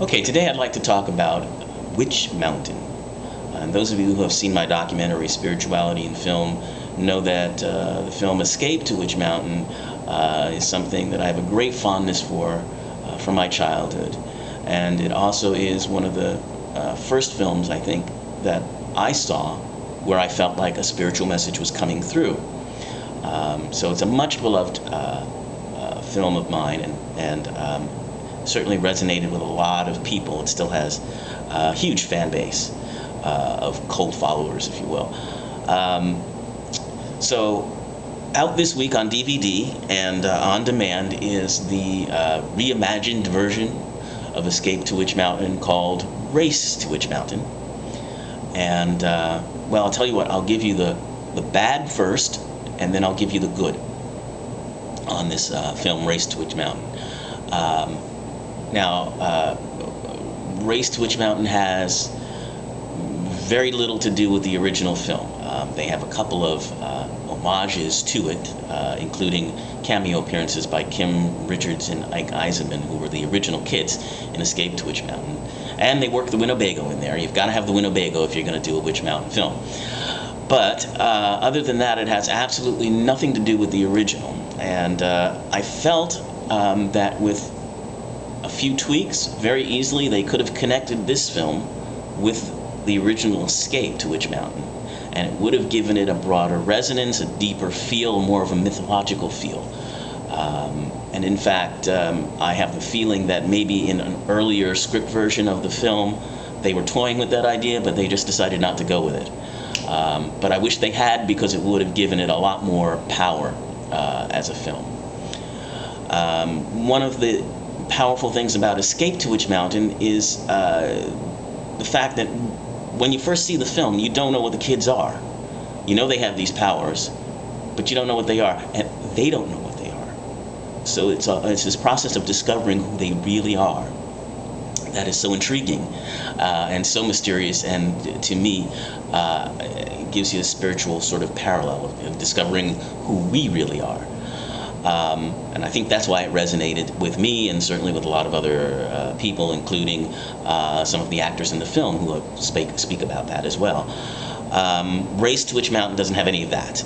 Okay, today I'd like to talk about Witch Mountain. And those of you who have seen my documentary, Spirituality in Film, know that the film Escape to Witch Mountain is something that I have a great fondness for from my childhood. And it also is one of the first films, I think, that I saw where I felt like a spiritual message was coming through. So it's a much beloved film of mine, and certainly resonated with a lot of people. It still has a huge fan base of cult followers, if you will. So out this week on DVD and on demand is the reimagined version of Escape to Witch Mountain called Race to Witch Mountain. And well, I'll tell you what, I'll give you the bad first, and then I'll give you the good on this film, Race to Witch Mountain. Now, Race to Witch Mountain has very little to do with the original film. They have a couple of homages to it, including cameo appearances by Kim Richards and Ike Eisenman, who were the original kids in Escape to Witch Mountain. And they work the Winnebago in there. You've got to have the Winnebago if you're going to do a Witch Mountain film. But other than that, it has absolutely nothing to do with the original. And I felt that with a few tweaks, very easily, they could have connected this film with the original Escape to Witch Mountain, and it would have given it a broader resonance, a deeper feel, more of a mythological feel. And in fact, I have the feeling that maybe in an earlier script version of the film, they were toying with that idea, but they just decided not to go with it. But I wish they had, because it would have given it a lot more power as a film. One of the powerful things about Escape to Witch Mountain is the fact that when you first see the film, you don't know what the kids are. You know they have these powers, but you don't know what they are, and they don't know what they are. So it's this process of discovering who they really are that is so intriguing and so mysterious, and to me it gives you a spiritual sort of parallel of discovering who we really are. And I think that's why it resonated with me, and certainly with a lot of other people, including some of the actors in the film who speak about that as well. Race to Witch Mountain doesn't have any of that.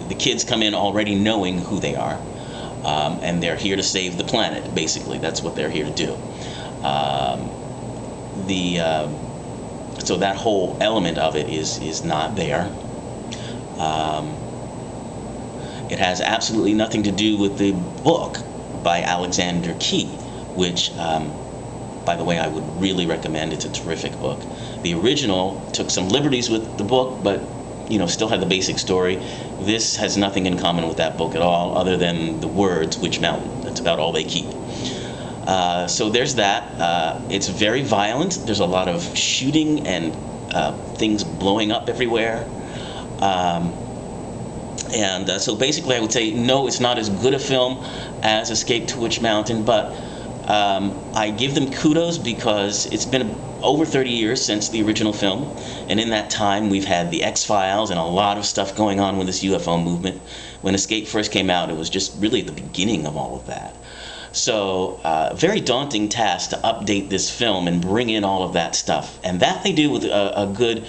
The kids come in already knowing who they are, and they're here to save the planet, basically. That's what they're here to do. So that whole element of it is not there. It has absolutely nothing to do with the book by Alexander Key, which, by the way, I would really recommend. It's a terrific book. The original took some liberties with the book, but still had the basic story. This has nothing in common with that book at all, other than the words Witch Mountain. That's about all they keep. So there's that. It's very violent. There's a lot of shooting and things blowing up everywhere. And so basically I would say, no, it's not as good a film as Escape to Witch Mountain, but I give them kudos because it's been over 30 years since the original film, and in that time we've had the X-Files and a lot of stuff going on with this UFO movement. When Escape first came out, it was just really at the beginning of all of that. So very daunting task to update this film and bring in all of that stuff, and that they do with a good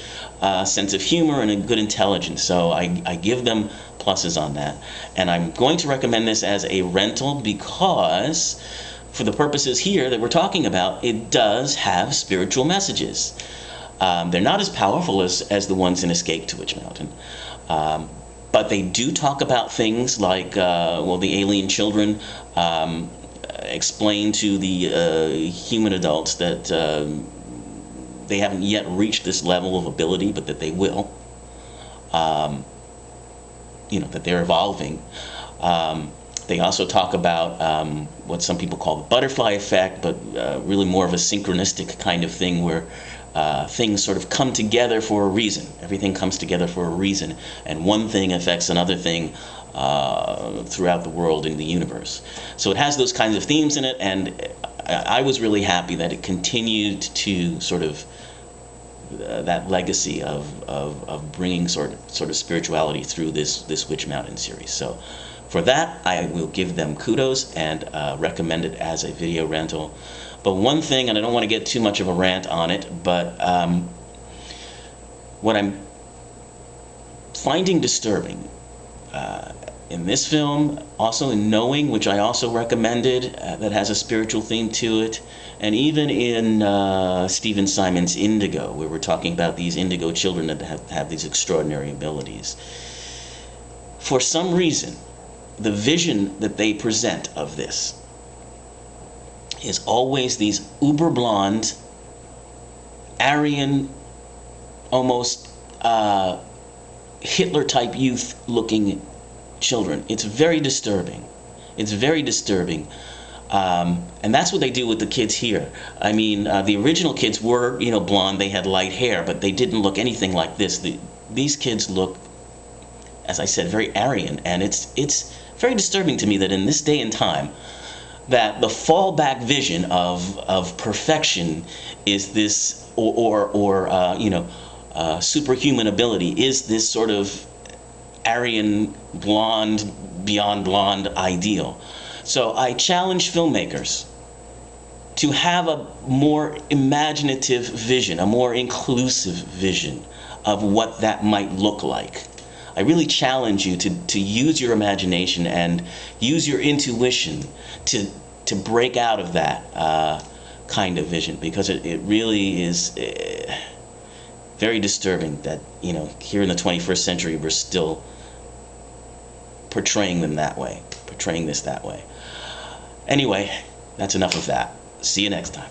sense of humor and a good intelligence. So I give them pluses on that, and I'm going to recommend this as a rental because, for the purposes here that we're talking about, it does have spiritual messages. They're not as powerful as the ones in Escape to Witch Mountain, but they do talk about things like the alien children explain to the human adults that they haven't yet reached this level of ability, but that they will. That they're evolving. They also talk about what some people call the butterfly effect, but really more of a synchronistic kind of thing where things sort of come together for a reason. Everything comes together for a reason, and one thing affects another thing throughout the world in the universe. So it has those kinds of themes in it, and I was really happy that it continued to sort of that legacy of bringing sort of spirituality through this Witch Mountain series. So For that, I will give them kudos and recommend it as a video rental. But one thing, and I don't want to get too much of a rant on it, but what I'm finding disturbing in this film, also in Knowing, which I also recommended, that has a spiritual theme to it, and even in Stephen Simon's Indigo, where we're talking about these indigo children that have these extraordinary abilities. For some reason, the vision that they present of this is always these uber blonde, Aryan, almost Hitler-type youth looking children. It's very disturbing. It's very disturbing. And that's what they do with the kids here. I mean, the original kids were, blonde. They had light hair, but they didn't look anything like this. These kids look, as I said, very Aryan, and it's very disturbing to me that in this day and time, that the fallback vision of perfection is this, or superhuman ability is this sort of Aryan, blonde, beyond blonde ideal. So I challenge filmmakers to have a more imaginative vision, a more inclusive vision of what that might look like. I really challenge you to use your imagination and use your intuition to break out of that kind of vision, because it really is very disturbing that, here in the 21st century we're still portraying this that way. Anyway, that's enough of that. See you next time.